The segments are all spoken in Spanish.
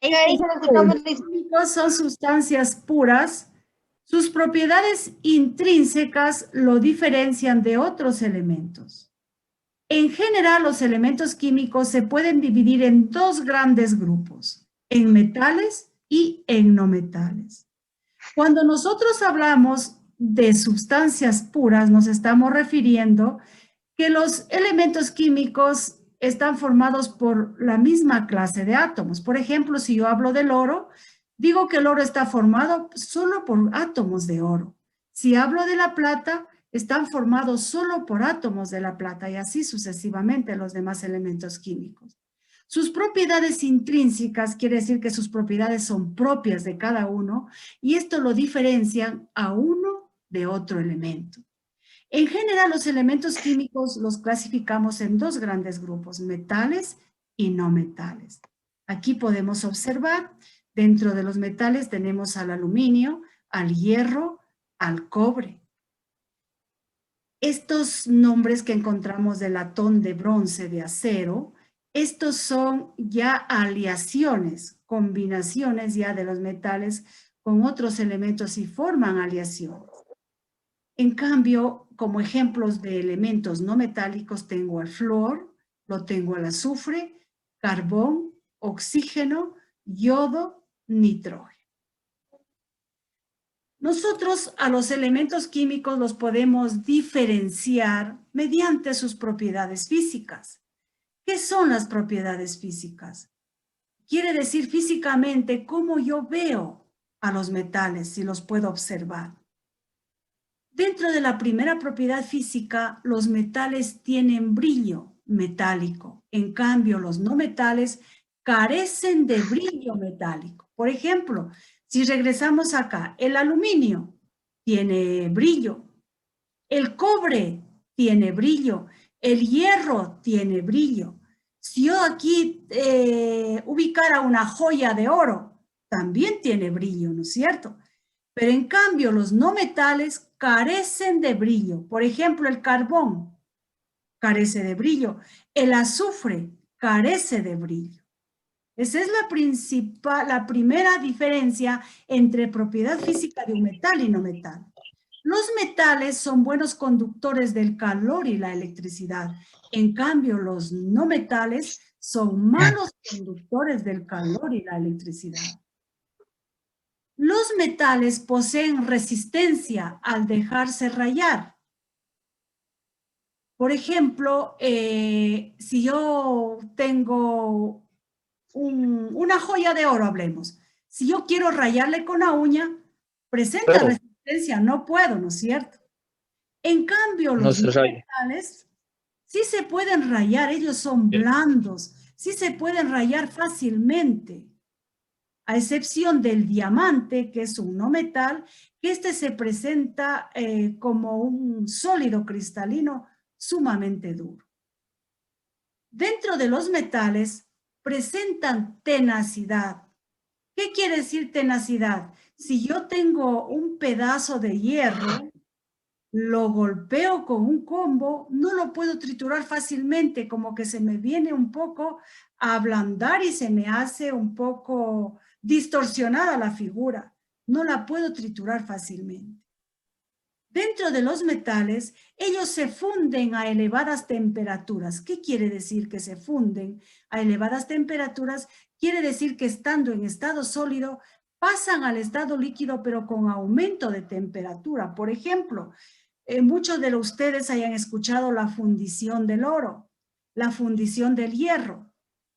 Ahí se lo escuchamos, Liz. Químicos son sustancias puras. Sus propiedades intrínsecas lo diferencian de otros elementos. En general, los elementos químicos se pueden dividir en dos grandes grupos, en metales y en no metales. Cuando nosotros hablamos de sustancias puras, nos estamos refiriendo que los elementos químicos están formados por la misma clase de átomos. Por ejemplo, si yo hablo del oro, digo que el oro está formado solo por átomos de oro. Si hablo de la plata, están formados solo por átomos de la plata y así sucesivamente los demás elementos químicos. Sus propiedades intrínsecas quiere decir que sus propiedades son propias de cada uno y esto lo diferencian a uno de otro elemento. En general, los elementos químicos los clasificamos en dos grandes grupos, metales y no metales. Aquí podemos observar, dentro de los metales tenemos al aluminio, al hierro, al cobre. Estos nombres que encontramos de latón, de bronce, de acero, estos son ya aleaciones, combinaciones ya de los metales con otros elementos y forman aleaciones. En cambio, como ejemplos de elementos no metálicos tengo el flúor, lo tengo el azufre, carbón, oxígeno, yodo, nitrógeno. Nosotros a los elementos químicos los podemos diferenciar mediante sus propiedades físicas. ¿Qué son las propiedades físicas? Quiere decir físicamente cómo yo veo a los metales, si los puedo observar. Dentro de la primera propiedad física, los metales tienen brillo metálico. En cambio, los no metales carecen de brillo metálico. Por ejemplo, si regresamos acá, el aluminio tiene brillo, el cobre tiene brillo, el hierro tiene brillo. Si yo aquí ubicara una joya de oro, también tiene brillo, ¿no es cierto? Pero en cambio, los no metales carecen de brillo. Por ejemplo, el carbón carece de brillo. El azufre carece de brillo. Esa es la primera diferencia entre propiedad física de un metal y no metal. Los metales son buenos conductores del calor y la electricidad. En cambio, los no metales son malos conductores del calor y la electricidad. Los metales poseen resistencia al dejarse rayar. Por ejemplo, si yo tengo una joya de oro, hablemos. Si yo quiero rayarle con la uña, presenta Pero resistencia, no puedo, ¿no es cierto? En cambio, no los se no raya. metales sí se pueden rayar, ellos son blandos, sí se pueden rayar fácilmente, a excepción del diamante, que es un no metal, que este se presenta como un sólido cristalino sumamente duro. Dentro de los metales presentan tenacidad. ¿Qué quiere decir tenacidad? Si yo tengo un pedazo de hierro, lo golpeo con un combo, no lo puedo triturar fácilmente, como que se me viene un poco a ablandar y se me hace un poco distorsionada la figura. No la puedo triturar fácilmente. Dentro de los metales, ellos se funden a elevadas temperaturas. ¿Qué quiere decir que se funden a elevadas temperaturas? Quiere decir que estando en estado sólido, pasan al estado líquido, pero con aumento de temperatura. Por ejemplo, muchos de ustedes hayan escuchado la fundición del oro, la fundición del hierro,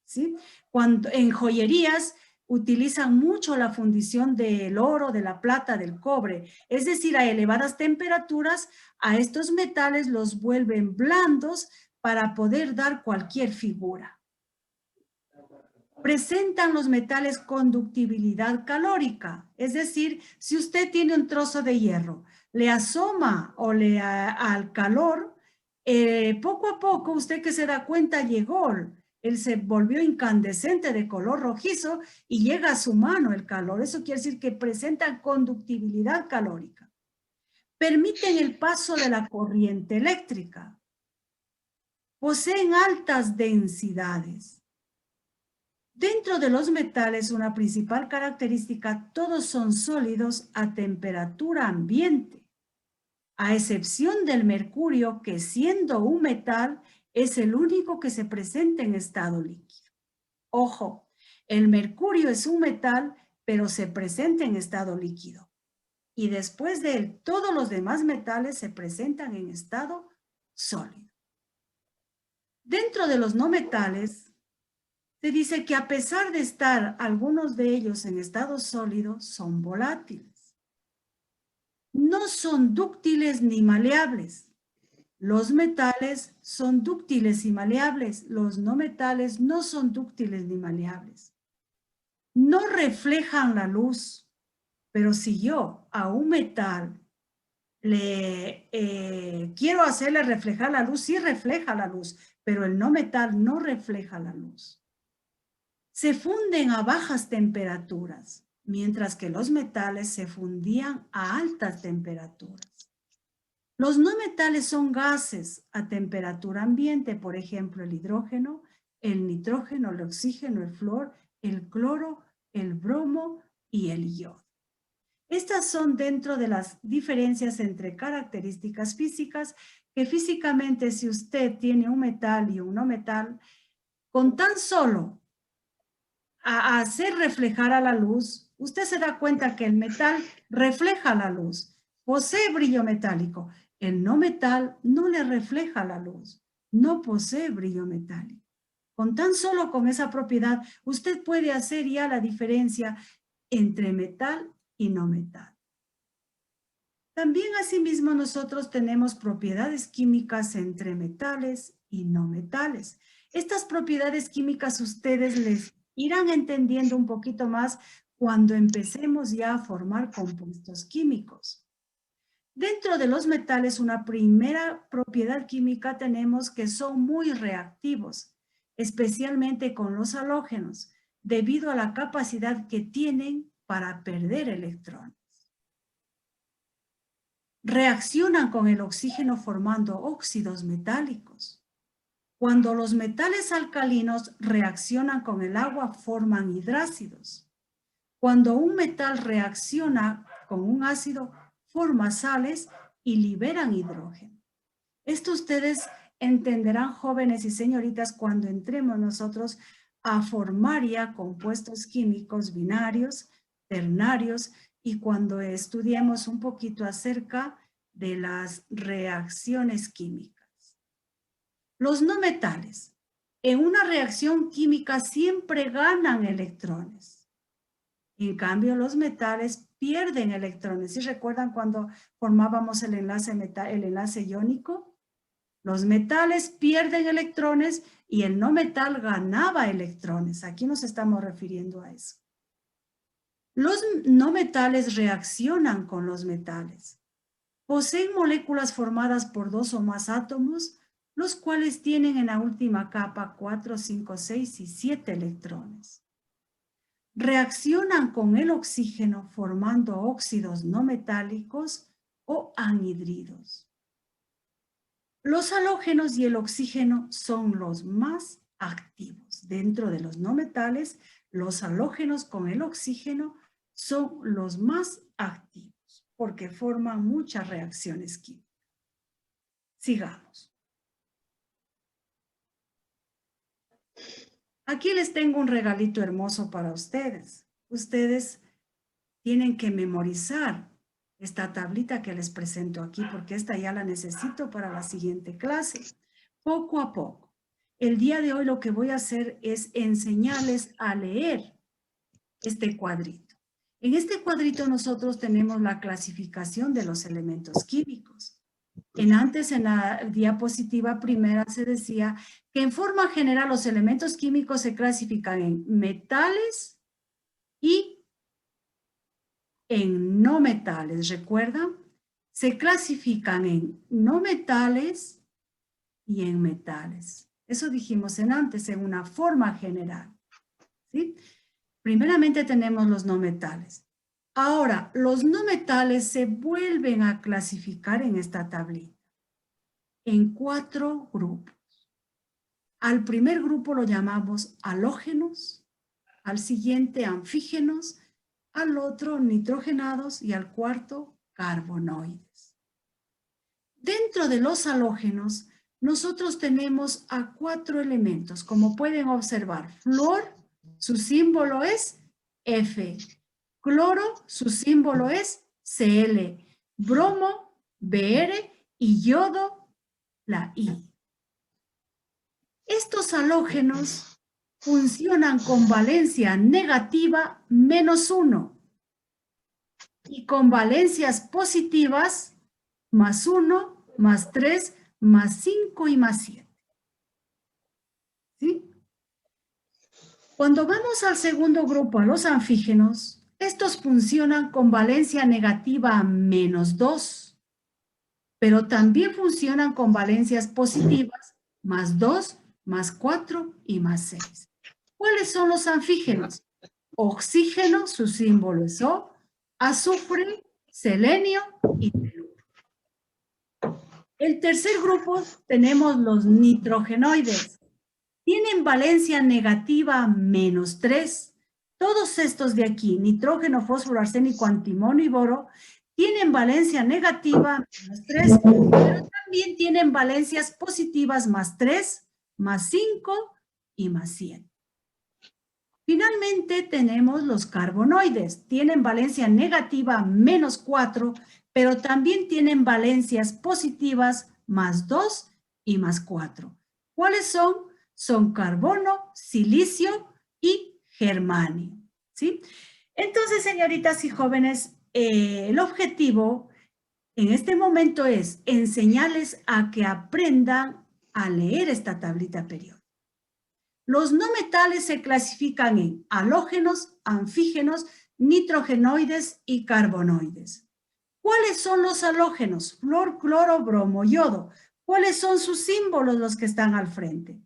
¿sí? Cuando en joyerías utilizan mucho la fundición del oro, de la plata, del cobre, es decir, a elevadas temperaturas, a estos metales los vuelven blandos para poder dar cualquier figura. Presentan los metales conductibilidad calórica, es decir, si usted tiene un trozo de hierro, le asoma o al calor, poco a poco usted que se da cuenta llegó, él se volvió incandescente de color rojizo y llega a su mano el calor. Eso quiere decir que presentan conductibilidad calórica. Permiten el paso de la corriente eléctrica. Poseen altas densidades. Dentro de los metales, una principal característica, todos son sólidos a temperatura ambiente, a excepción del mercurio, que siendo un metal, es el único que se presenta en estado líquido. Ojo, el mercurio es un metal, pero se presenta en estado líquido. Y después de él, todos los demás metales se presentan en estado sólido. Dentro de los no metales, se dice que a pesar de estar algunos de ellos en estado sólido, son volátiles. No son dúctiles ni maleables. Los metales son dúctiles y maleables. Los no metales no son dúctiles ni maleables. No reflejan la luz, pero si yo a un metal quiero hacerle reflejar la luz, sí refleja la luz, pero el no metal no refleja la luz. Se funden a bajas temperaturas, mientras que los metales se fundían a altas temperaturas. Los no metales son gases a temperatura ambiente, por ejemplo, el hidrógeno, el nitrógeno, el oxígeno, el flúor, el cloro, el bromo y el yodo. Estas son dentro de las diferencias entre características físicas, que físicamente si usted tiene un metal y un no metal, con tan solo hacer reflejar a la luz, usted se da cuenta que el metal refleja la luz, posee brillo metálico. El no metal no le refleja la luz, no posee brillo metálico. Con tan solo con esa propiedad, usted puede hacer ya la diferencia entre metal y no metal. También asimismo nosotros tenemos propiedades químicas entre metales y no metales. Estas propiedades químicas ustedes les irán entendiendo un poquito más cuando empecemos ya a formar compuestos químicos. Dentro de los metales, una primera propiedad química tenemos que son muy reactivos, especialmente con los halógenos, debido a la capacidad que tienen para perder electrones. Reaccionan con el oxígeno formando óxidos metálicos. Cuando los metales alcalinos reaccionan con el agua, forman hidrácidos. Cuando un metal reacciona con un ácido, forma sales y liberan hidrógeno. Esto ustedes entenderán, jóvenes y señoritas, cuando entremos nosotros a formar ya compuestos químicos binarios, ternarios, y cuando estudiemos un poquito acerca de las reacciones químicas. Los no metales, en una reacción química siempre ganan electrones. En cambio, los metales pierden electrones. ¿Sí recuerdan cuando formábamos el enlace iónico? Los metales pierden electrones y el no metal ganaba electrones. Aquí nos estamos refiriendo a eso. Los no metales reaccionan con los metales. Poseen moléculas formadas por 2 o más átomos, los cuales tienen en la última capa 4, 5, 6 y 7 electrones. Reaccionan con el oxígeno formando óxidos no metálicos o anhidridos. Los halógenos y el oxígeno son los más activos. Dentro de los no metales, los halógenos con el oxígeno son los más activos porque forman muchas reacciones químicas. Sigamos. Aquí les tengo un regalito hermoso para ustedes. Ustedes tienen que memorizar esta tablita que les presento aquí porque esta ya la necesito para la siguiente clase. Poco a poco. El día de hoy lo que voy a hacer es enseñarles a leer este cuadrito. En este cuadrito nosotros tenemos la clasificación de los elementos químicos. Antes en la diapositiva primera se decía que en forma general los elementos químicos se clasifican en metales y en no metales. ¿Recuerdan? Se clasifican en no metales y en metales. Eso dijimos antes, en una forma general. ¿Sí? Primeramente tenemos los no metales. Ahora, los no metales se vuelven a clasificar en esta tablita en 4 grupos. Al primer grupo lo llamamos halógenos, al siguiente anfígenos, al otro nitrogenados y al cuarto carbonoides. Dentro de los halógenos, nosotros tenemos a 4 elementos. Como pueden observar, flúor, su símbolo es F. Cloro, su símbolo es Cl. Bromo, Br y yodo, la I. Estos halógenos funcionan con valencia negativa -1 y con valencias positivas +1, +3, +5 y +7. ¿Sí? Cuando vamos al segundo grupo, a los anfígenos, estos funcionan con valencia negativa -2, pero también funcionan con valencias positivas +2, +4 y +6. ¿Cuáles son los anfígenos? Oxígeno, su símbolo es O, azufre, selenio y teluro. El tercer grupo tenemos los nitrogenoides. Tienen valencia negativa -3. Todos estos de aquí, nitrógeno, fósforo, arsénico, antimonio y boro, tienen valencia negativa -3, pero también tienen valencias positivas +3, +5 y +7. Finalmente tenemos los carbonoides. Tienen valencia negativa -4, pero también tienen valencias positivas +2 y +4. ¿Cuáles son? Son carbono, silicio y germanio. ¿Sí? Entonces, señoritas y jóvenes, el objetivo en este momento es enseñarles a que aprendan a leer esta tablita periódica. Los no metales se clasifican en halógenos, anfígenos, nitrogenoides y carbonoides. ¿Cuáles son los halógenos? Flúor, cloro, bromo, yodo. ¿Cuáles son sus símbolos los que están al frente?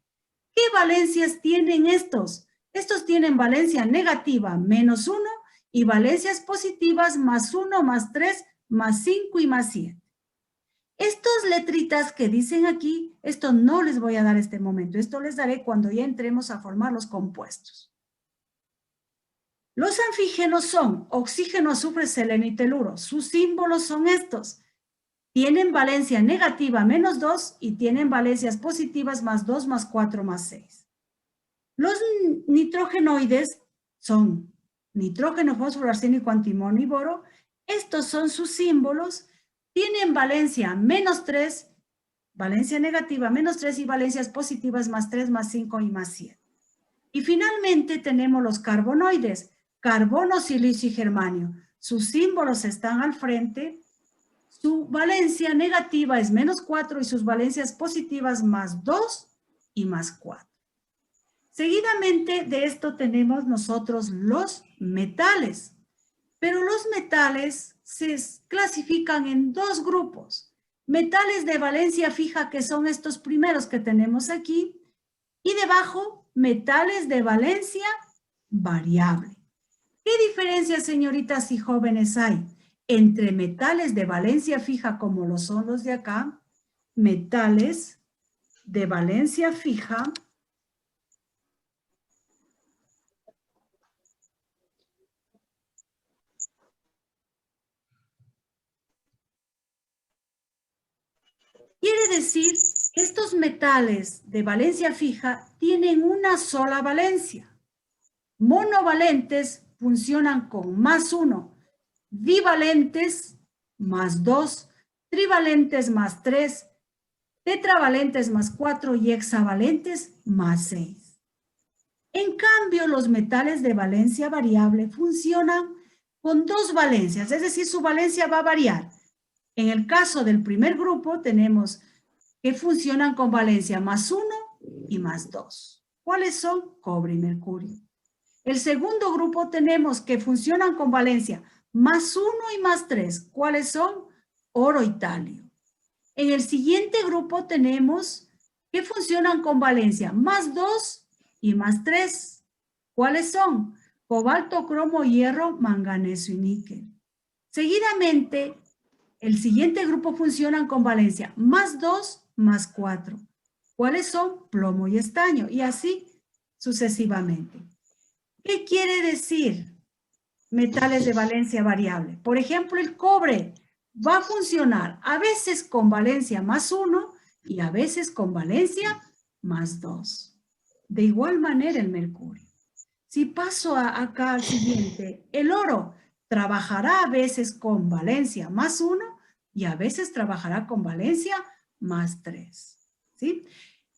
¿Qué valencias tienen estos? Estos tienen valencia negativa -1 y valencias positivas +1, +3, +5 y +7. Estas letritas que dicen aquí, esto no les voy a dar este momento, esto les daré cuando ya entremos a formar los compuestos. Los anfígenos son oxígeno, azufre, selenio y teluro. Sus símbolos son estos. Tienen valencia negativa -2 y tienen valencias positivas +2, +4, +6. Los nitrogenoides son nitrógeno, fósforo, arsénico, antimonio y boro. Estos son sus símbolos. Tienen valencia -3, valencia negativa -3 y valencias positivas +3, +5 y +7. Y finalmente tenemos los carbonoides, carbono, silicio y germanio. Sus símbolos están al frente. Su valencia negativa es -4 y sus valencias positivas +2 y +4. Seguidamente de esto tenemos nosotros los metales. Pero los metales se clasifican en 2 grupos. Metales de valencia fija, que son estos primeros que tenemos aquí, y debajo, metales de valencia variable. ¿Qué diferencias, señoritas y jóvenes, hay entre metales de valencia fija, como lo son los de acá, metales de valencia fija quiere decir que estos metales de valencia fija tienen una sola valencia. Monovalentes funcionan con +1, divalentes +2, trivalentes +3, tetravalentes +4 y hexavalentes +6. En cambio, los metales de valencia variable funcionan con 2 valencias, es decir, su valencia va a variar. En el caso del primer grupo tenemos que funcionan con valencia +1 y +2. ¿Cuáles son? Cobre y mercurio. El segundo grupo tenemos que funcionan con valencia +1 y +3. ¿Cuáles son? Oro y talio. En el siguiente grupo tenemos que funcionan con valencia +2 y +3. ¿Cuáles son? Cobalto, cromo, hierro, manganeso y níquel. Seguidamente, el siguiente grupo funcionan con valencia +2, +4. ¿Cuáles son? Plomo y estaño, y así sucesivamente. ¿Qué quiere decir metales de valencia variable? Por ejemplo, el cobre va a funcionar a veces con valencia +1 y a veces con valencia +2. De igual manera el mercurio. Si paso acá al siguiente, el oro trabajará a veces con valencia +1 y a veces trabajará con valencia +3. ¿Sí?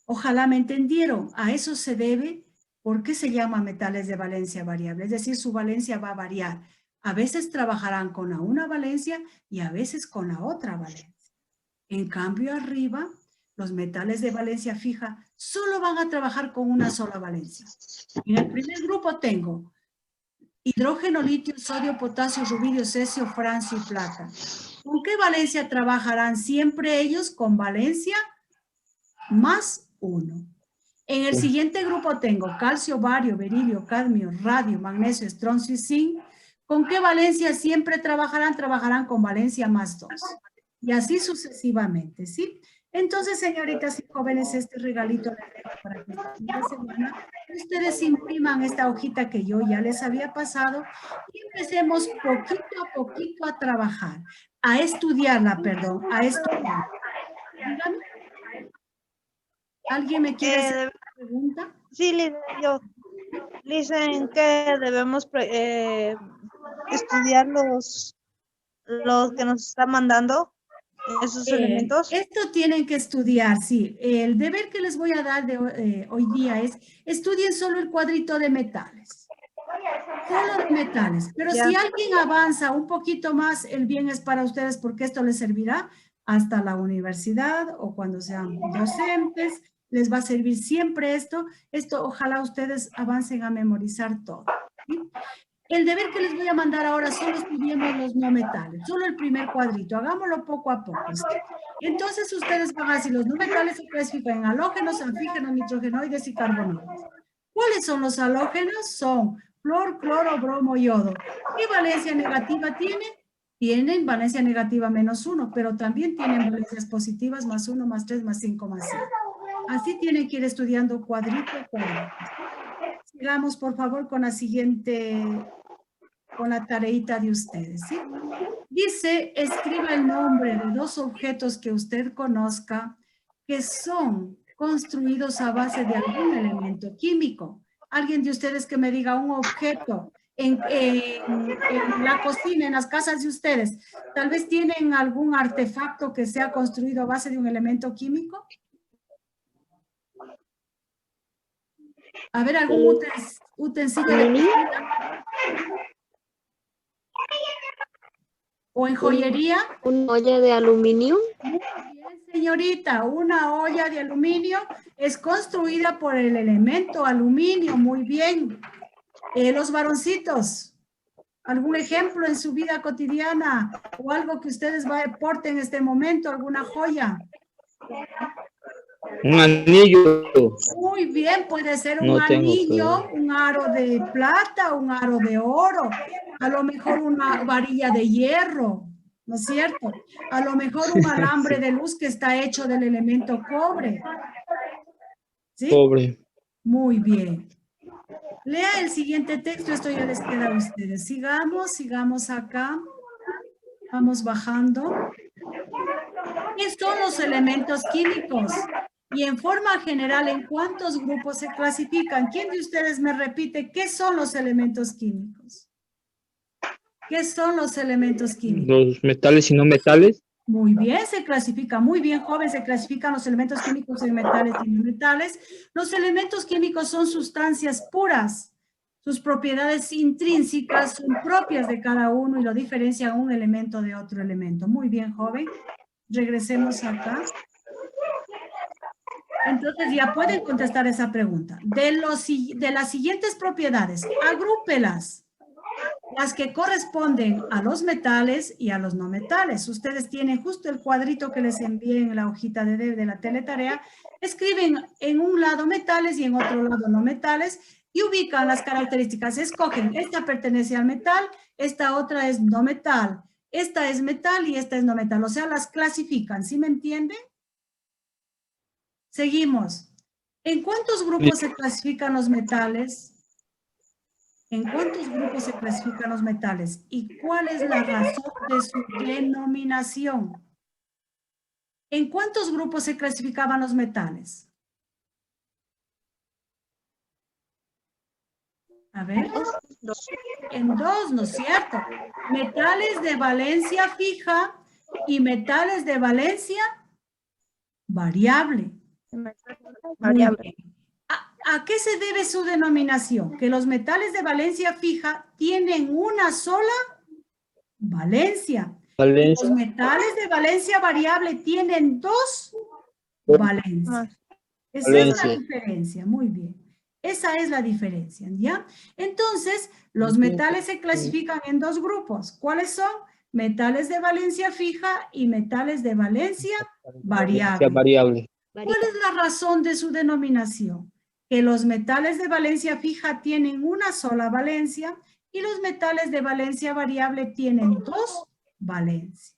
Ojalá me entendieron. A eso se debe. ¿Por qué se llama metales de valencia variable? Es decir, su valencia va a variar. A veces trabajarán con la una valencia y a veces con la otra valencia. En cambio, arriba, los metales de valencia fija solo van a trabajar con una sola valencia. En el primer grupo tengo hidrógeno, litio, sodio, potasio, rubidio, cesio, francio y plata. ¿Con qué valencia trabajarán siempre ellos? Con valencia +1. En el siguiente grupo tengo calcio, bario, berilio, cadmio, radio, magnesio, estroncio y zinc. ¿Con qué valencia siempre trabajarán? Trabajarán con valencia +2. Y así sucesivamente, ¿sí? Entonces, señoritas y jóvenes, este regalito les dejo para que esta fin de semana ustedes impriman esta hojita que yo ya les había pasado y empecemos poquito a trabajar, a estudiarla, perdón, a estudiarla. Dígame. ¿Alguien me quiere hacer una pregunta? Sí, yo. Dicen que debemos estudiar los que nos están mandando, esos elementos. Esto tienen que estudiar, sí. El deber que les voy a dar de hoy día es estudien solo el cuadrito de metales. Solo de metales. Pero Ya. si alguien avanza un poquito más, el bien es para ustedes porque esto les servirá hasta la universidad o cuando sean docentes. Les va a servir siempre esto. Esto ojalá ustedes avancen a memorizar todo. ¿Sí? El deber que les voy a mandar ahora solo estudiemos los no metales, solo el primer cuadrito, hagámoslo poco a poco, ¿sí? Entonces ustedes van a decir, los no metales se clasifican en halógenos, anfígenos, nitrogenoides y carbonoides. ¿Cuáles son los halógenos? Son flor, cloro, bromo, yodo. ¿Qué valencia negativa tienen? Tienen valencia negativa -1, pero también tienen valencias positivas +1, +3, +5, +7. Así tienen que ir estudiando cuadrito a cuadrito. Sigamos, por favor, con la siguiente, con la tareita de ustedes, ¿sí? Dice, escriba el nombre de 2 objetos que usted conozca que son construidos a base de algún elemento químico. Alguien de ustedes que me diga un objeto en la cocina, en las casas de ustedes, tal vez tienen algún artefacto que sea construido a base de un elemento químico. A ver, algún utensilio de cocina. ¿O en joyería? ¿Una olla de aluminio? Muy bien, señorita. Una olla de aluminio es construida por el elemento aluminio. Muy bien. Los varoncitos, ¿algún ejemplo en su vida cotidiana o algo que ustedes porten en este momento? ¿Alguna joya? Un anillo. Muy bien, puede ser un No tengo, anillo, pero... un aro de plata, un aro de oro, a lo mejor una varilla de hierro, ¿no es cierto? A lo mejor un alambre de luz que está hecho del elemento cobre. ¿Sí? Cobre. Muy bien. Lea el siguiente texto, esto ya les queda a ustedes. Sigamos acá. Vamos bajando. ¿Qué son los elementos químicos? Y en forma general, ¿en cuántos grupos se clasifican? ¿Quién de ustedes me repite qué son los elementos químicos? ¿Qué son los elementos químicos? Los metales y no metales. Muy bien, se clasifica, muy bien, joven, se clasifican los elementos químicos en metales y no metales. Los elementos químicos son sustancias puras. Sus propiedades intrínsecas son propias de cada uno y lo diferencia un elemento de otro elemento. Muy bien, joven. Regresemos acá. Entonces ya pueden contestar esa pregunta. De las siguientes propiedades, agrúpelas. Las que corresponden a los metales y a los no metales. Ustedes tienen justo el cuadrito que les envié en la hojita de la teletarea. Escriben en un lado metales y en otro lado no metales y ubican las características. Escogen, esta pertenece al metal, esta otra es no metal, esta es metal y esta es no metal. O sea, las clasifican, ¿sí me entienden? Seguimos. ¿En cuántos grupos se clasifican los metales? ¿En cuántos grupos se clasifican los metales? ¿Y cuál es la razón de su denominación? ¿En cuántos grupos se clasificaban los metales? A ver. En dos, ¿no es cierto? Metales de valencia fija y metales de valencia variable. Muy Variable. bien. ¿A qué se debe su denominación? Que los metales de valencia fija tienen una sola valencia. Los Valencia. metales de valencia variable tienen dos valencias. Esa es la Valencia. diferencia, muy bien. Esa es la diferencia, ¿ya? Entonces, los metales se clasifican en dos grupos. ¿Cuáles son? Metales de valencia fija y metales de valencia variable. Variable. ¿Cuál es la razón de su denominación? Que los metales de valencia fija tienen una sola valencia y los metales de valencia variable tienen dos valencias.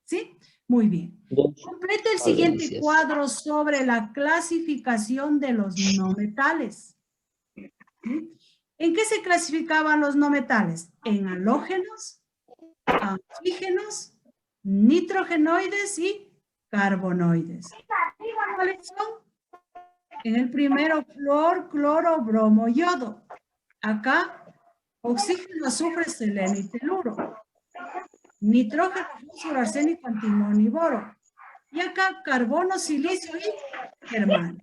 ¿Sí? Muy bien. Completa el siguiente Valencias. cuadro sobre la clasificación de los no metales. ¿Sí? ¿En qué se clasificaban los no metales? En halógenos, anfígenos, nitrogenoides y carbonoides. ¿Cuáles son? En el primero, flor, cloro, bromo, yodo. Acá, oxígeno, azufre, selenio y teluro. Nitrógeno, fósforo, arsénico, antimonio y boro. Y acá, carbono, silicio y germanio.